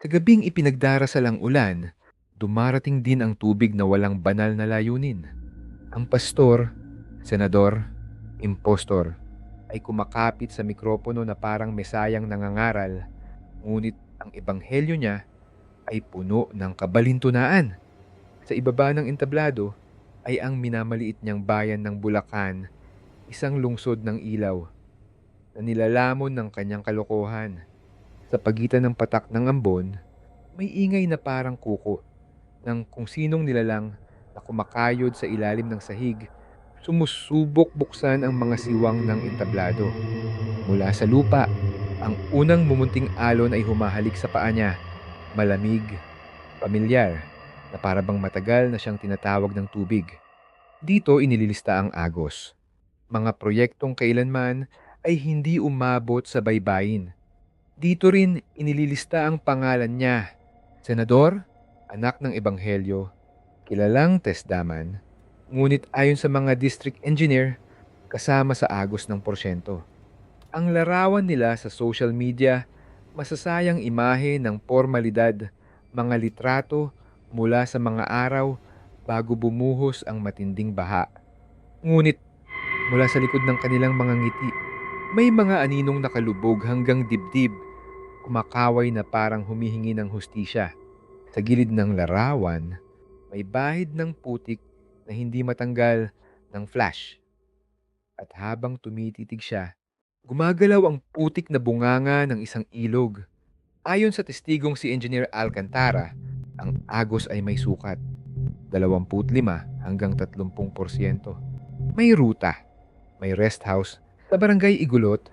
Sa gabing ipinagdarasal ang ulan, dumarating din ang tubig na walang banal na layunin. Ang pastor, senador, impostor ay kumakapit sa mikropono na parang mesayang nangangaral, ngunit ang ebanghelyo niya ay puno ng kabalintunaan. Sa ibaba ng entablado ay ang minamaliit niyang bayan ng Bulacan, isang lungsod ng ilaw na nilalamon ng kanyang kalokohan. Sa pagitan ng patak ng ambon, may ingay na parang kuko ng kung sinong nilalang na kumakayod sa ilalim ng sahig, sumusubok buksan ang mga siwang ng entablado. Mula sa lupa, ang unang mumunting alon ay humahalik sa paa niya, malamig, pamilyar, na para bang matagal na siyang tinatawag ng tubig. Dito inililista ang agos. Mga proyektong kailanman ay hindi umabot sa baybayin. Dito rin inililista ang pangalan niya. Senador, anak ng ebanghelyo, kilalang testdaman, ngunit ayon sa mga district engineer, kasama sa agos ng porsyento. Ang larawan nila sa social media, masasayang imahe ng formalidad, mga litrato mula sa mga araw bago bumuhos ang matinding baha. Ngunit mula sa likod ng kanilang mga ngiti, may mga aninong nakalubog hanggang dibdib, kumakaway na parang humihingi ng hustisya. Sa gilid ng larawan, may bahid ng putik na hindi matanggal ng flash. At habang tumititig siya, gumagalaw ang putik na bunganga ng isang ilog. Ayon sa testigong si Engineer Alcantara, ang agos ay may sukat, 25 hanggang 30%. May ruta, may rest house sa Barangay Igulot,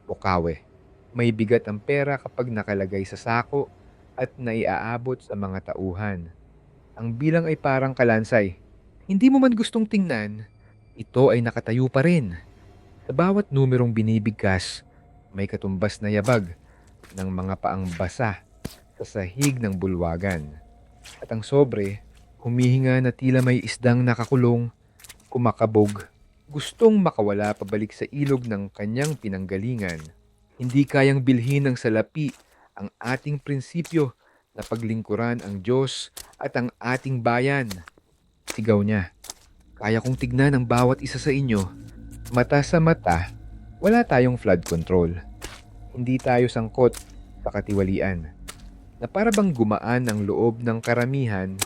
Bukawe. May bigat ang pera kapag nakalagay sa sako at naiaabot sa mga tauhan. Ang bilang ay parang kalansay. Hindi mo man gustong tingnan, ito ay nakatayo pa rin. Sa bawat numerong binibigkas, may katumbas na yabag ng mga paang basa sa sahig ng bulwagan. At ang sobre, humihinga na tila may isdang nakakulong, kumakabog, gustong makawala pabalik sa ilog ng kanyang pinanggalingan. Hindi kayang bilhin ng salapi ang ating prinsipyo na paglingkuran ang Diyos at ang ating bayan. Sigaw niya, kaya kong tignan ang bawat isa sa inyo. Mata sa mata, wala tayong flood control. Hindi tayo sangkot sa katiwalian. Na para bang gumaan ang loob ng karamihan,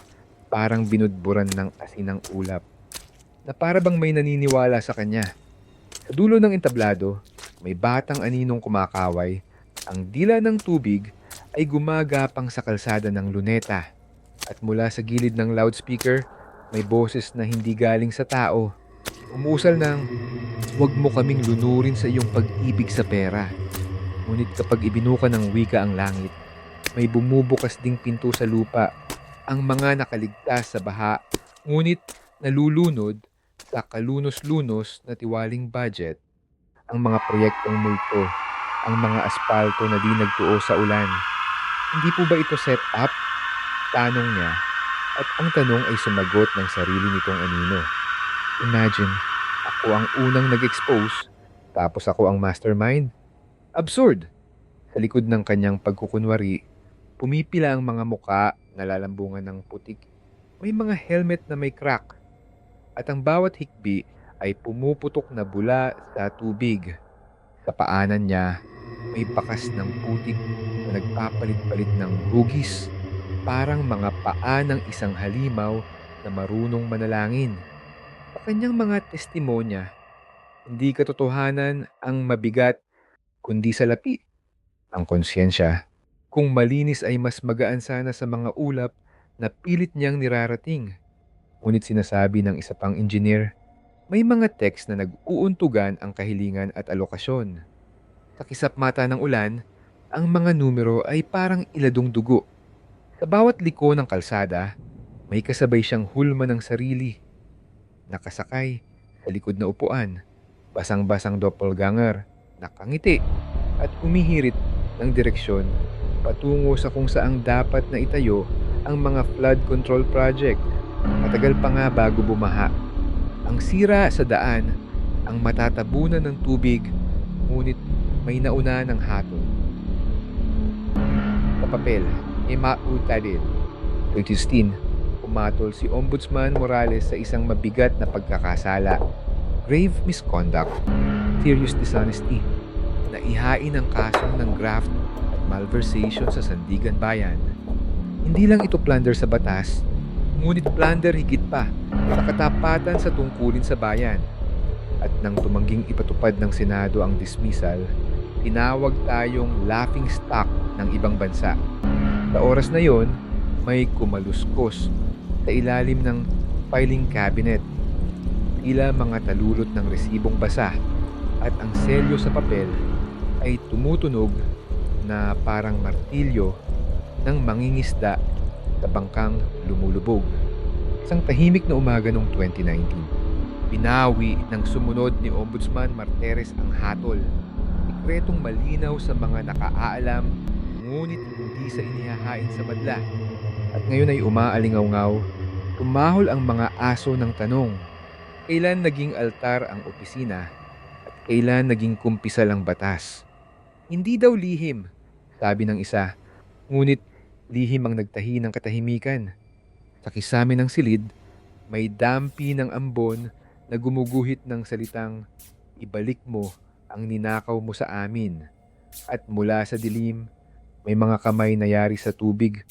parang binudburan ng asin ng ulap. Na para bang may naniniwala sa kanya. Sa dulo ng entablado, may batang aninong kumakaway. Ang dila ng tubig ay gumagapang sa kalsada ng luneta. At mula sa gilid ng loudspeaker, may boses na hindi galing sa tao. Umusal ng, "Huwag mo kaming lunurin sa iyong pag-ibig sa pera." Ngunit kapag ibinuka ng wika ang langit, may bumubukas ding pinto sa lupa. Ang mga nakaligtas sa baha, ngunit nalulunod sa kalunos-lunos na tiwaling budget. Ang mga proyektong multo, ang mga aspalto na di nagtuo sa ulan. Hindi po ba ito set up? Tanong niya. At ang tanong ay sumagot ng sarili nitong anino. Imagine, ako ang unang nag-expose, tapos ako ang mastermind. Absurd! Sa likod ng kanyang pagkukunwari, pumipila ang mga muka na lalambungan ng putik. May mga helmet na may crack. At ang bawat hikbi ay pumuputok na bula sa tubig. Sa paanan niya, may bakas ng putik na nagpapalit-palit ng hugis. Parang mga paa ng isang halimaw na marunong manalangin. Sa kanyang mga testimonya, hindi katotohanan ang mabigat, kundi salapi. Ang konsyensya, kung malinis ay mas magaan sana sa mga ulap na pilit niyang nirarating. Ngunit sinasabi ng isa pang engineer, may mga text na nag-uuntugan ang kahilingan at alokasyon. Sa kisap mata ng ulan, ang mga numero ay parang iladong dugo. Sa bawat liko ng kalsada, may kasabay siyang hulma ng sarili. Nakasakay sa likod na upuan, basang-basang doppelganger, nakangiti at humihirit ng direksyon patungo sa kung saang dapat na itayo ang mga flood control project. Matagal pa nga bago bumaha. Ang sira sa daan, ang matatabunan ng tubig, ngunit may nauna ng hatol. Sa papel, Emautadin. 2016, pumatol si Ombudsman Morales sa isang mabigat na pagkakasala, grave misconduct, serious dishonesty, na ihain ang kasong ng graft at malversation sa Sandigan Bayan. Hindi lang ito plunder sa batas, ngunit plunder higit pa sa katapatan sa tungkulin sa bayan. At nang tumangging ipatupad ng Senado ang dismissal, tinawag tayong laughing stock ng ibang bansa. Sa oras na yon, may kumaluskos sa ilalim ng filing cabinet, tila mga talulot ng resibong basa, at ang selyo sa papel ay tumutunog na parang martilyo ng mangingisda sa bangkang lumulubog. Isang tahimik na umaga noong 2019, binawi ng sumunod ni Ombudsman Martires ang hatol, sikretong malinaw sa mga nakaalam, ngunit hindi sa inihahain sa madla. At ngayon ay umaalingaw-ngaw, tumahol ang mga aso ng tanong, kailan naging altar ang opisina at kailan naging kumpisal ang batas? Hindi daw lihim, sabi ng isa, ngunit lihim ang nagtahi ng katahimikan. Sa kisame ng silid, may dampi ng ambon na gumuguhit ng salitang, ibalik mo ang ninakaw mo sa amin. At mula sa dilim, may mga kamay na yari sa tubig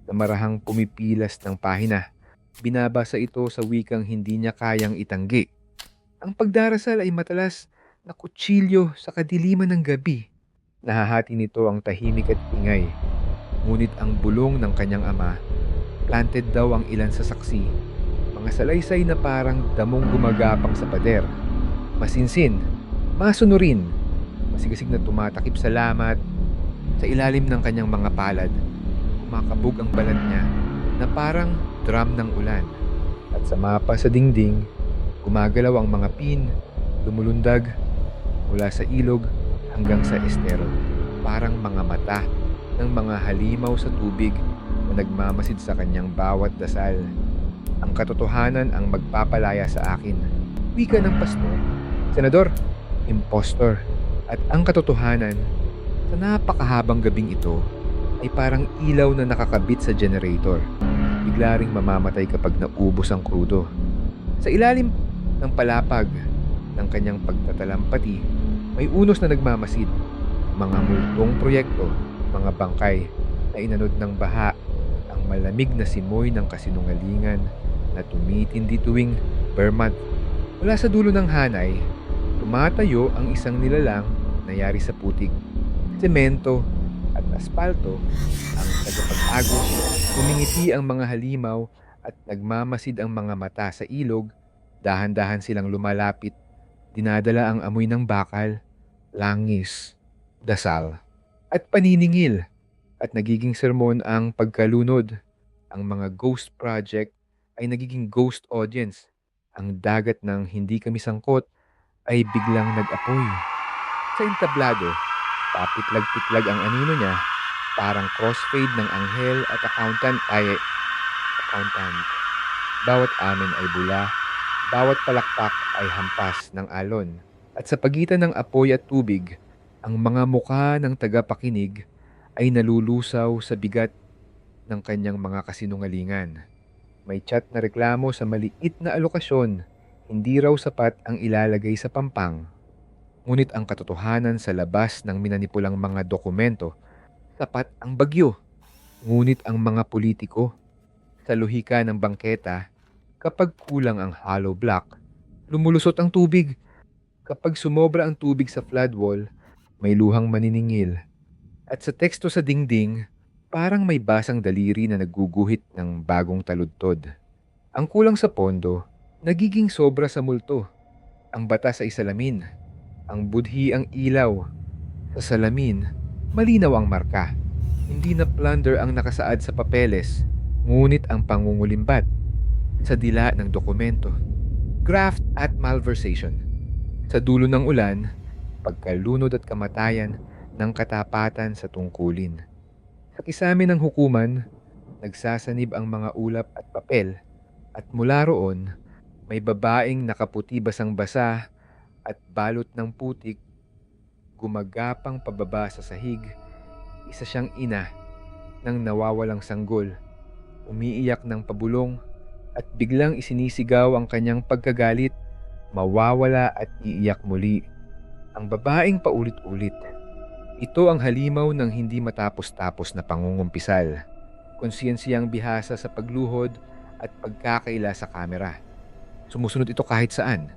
na marahang pumipilas ng pahina. Binabasa ito sa wikang hindi niya kayang itanggi. Ang pagdarasal ay matalas na kutsilyo sa kadiliman ng gabi. Nahahati nito ang tahimik at ingay. Ngunit ang bulong ng kanyang ama, planted daw ang ilan sa saksi. Mga salaysay na parang damong gumagapang sa pader. Masinsin, masunurin, masigasig na tumatakip sa lamat. Sa ilalim ng kanyang mga palad, kumakabog ang balat niya na parang drum ng ulan. At sa mapa sa dingding, gumagalaw ang mga pin, lumulundag mula sa ilog hanggang sa estero. Parang mga mata ng mga halimaw sa tubig na nagmamasid sa kanyang bawat dasal. Ang katotohanan ang magpapalaya sa akin. Wika ng pastor, senador, impostor. At ang katotohanan, sa napakahabang gabing ito, ay parang ilaw na nakakabit sa generator. Bigla ring mamamatay kapag naubos ang krudo. Sa ilalim ng palapag ng kanyang pagtatalampati, may unos na nagmamasid. Mga multong proyekto, mga bangkay na inanod ng baha, ang malamig na simoy ng kasinungalingan na tumitindi tuwing Vermont. Mula sa dulo ng hanay, tumatayo ang isang nilalang na yari sa putik. Semento at aspalto ang tagapag-agos, umingiti ang mga halimaw at nagmamasid ang mga mata sa ilog. Dahan-dahan silang lumalapit, dinadala ang amoy ng bakal, langis, dasal, at paniningil. At nagiging sermon ang pagkalunod. Ang mga ghost project ay nagiging ghost audience. Ang dagat ng hindi kami sangkot ay biglang nag-apoy. Sa entablado, papitlag-pitlag ang anino niya, parang crossfade ng anghel at accountant. Bawat amin ay bula, bawat palakpak ay hampas ng alon. At sa pagitan ng apoy at tubig, ang mga mukha ng tagapakinig ay nalulusaw sa bigat ng kanyang mga kasinungalingan. May chat na reklamo sa maliit na alokasyon, hindi raw sapat ang ilalagay sa pampang. Ngunit ang katotohanan sa labas ng minanipulang mga dokumento, sapat ang bagyo. Ngunit ang mga politiko, sa lohika ng bangketa, kapag kulang ang hollow block, lumulusot ang tubig. Kapag sumobra ang tubig sa flood wall, may luhang maniningil. At sa teksto sa dingding, parang may basang daliri na naguguhit ng bagong taludtod. Ang kulang sa pondo, nagiging sobra sa multo. Ang batas ay salamin. Ang budhi ang ilaw. Sa salamin, malinaw ang marka. Hindi na plunder ang nakasaad sa papeles, ngunit ang pangungulimbat sa dila ng dokumento. Graft at malversation. Sa dulo ng ulan, pagkalunod at kamatayan ng katapatan sa tungkulin. Sa kisame ng hukuman, nagsasanib ang mga ulap at papel, at mula roon, may babaeng nakaputi basang-basa at balot ng putik, gumagapang pababa sa sahig. Isa siyang ina, ng nawawalang sanggol, umiiyak ng pabulong at biglang isinisigaw ang kanyang pagkagalit, mawawala at iiyak muli. Ang babaeng paulit-ulit. Ito ang halimaw ng hindi matapos-tapos na pangungumpisal. Konsiyensiyang bihasa sa pagluhod at pagkakaila sa kamera. Sumusunod ito kahit saan.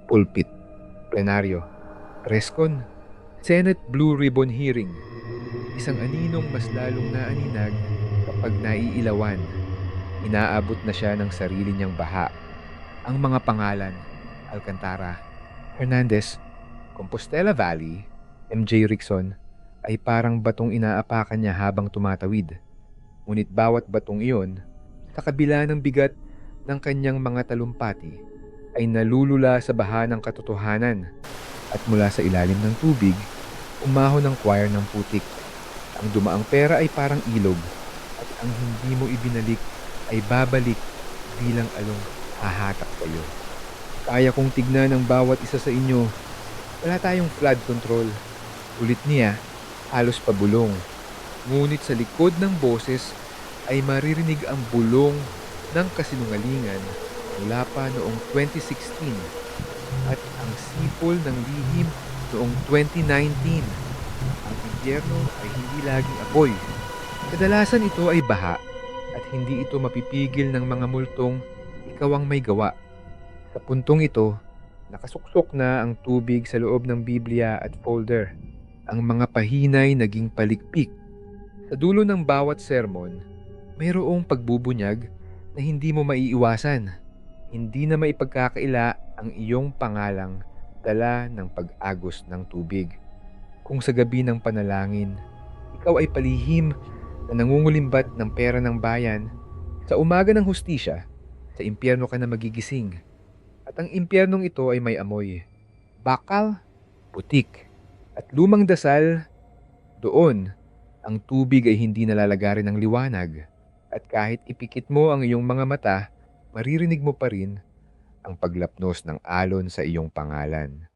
Pulpit, plenaryo, preskon, Senate Blue Ribbon Hearing. Isang aninong mas lalong naaninag kapag naiilawan. Inaabot na siya ng sarili niyang baha. Ang mga pangalan, Alcantara, Hernandez, Compostela Valley, MJ Rickson, ay parang batong inaapakan niya habang tumatawid. Ngunit bawat batong iyon, sa kabila ng bigat ng kanyang mga talumpati, ay nalulula sa baha ng katotohanan at mula sa ilalim ng tubig, umahon ng choir ng putik. Ang dumaang pera ay parang ilog at ang hindi mo ibinalik ay babalik bilang along hahatak kayo. Kaya kong tignan ang bawat isa sa inyo. Wala tayong flood control. Ulit niya, halos pabulong. Ngunit sa likod ng boses ay maririnig ang bulong ng kasinungalingan mula pa noong 2016 at ang sipol ng lihim noong 2019. Ang impyerno ay hindi laging apoy. Kadalasan ito ay baha at hindi ito mapipigil ng mga multong ikaw ang may gawa. Sa puntong ito, nakasuksok na ang tubig sa loob ng Biblia at folder. Ang mga pahinay naging palikpik. Sa dulo ng bawat sermon, mayroong pagbubunyag na hindi mo maiiwasan. Hindi na maipagkakaila ang iyong pangalang dala ng pag-agos ng tubig. Kung sa gabi ng panalangin, ikaw ay palihim na nangungulimbat ng pera ng bayan, sa umaga ng hustisya, sa impyerno ka na magigising. At ang impyernong ito ay may amoy, bakal, putik, at lumang dasal. Doon, ang tubig ay hindi nalalagarin ng liwanag. At kahit ipikit mo ang iyong mga mata, maririnig mo pa rin ang paglapnos ng alon sa iyong pangalan.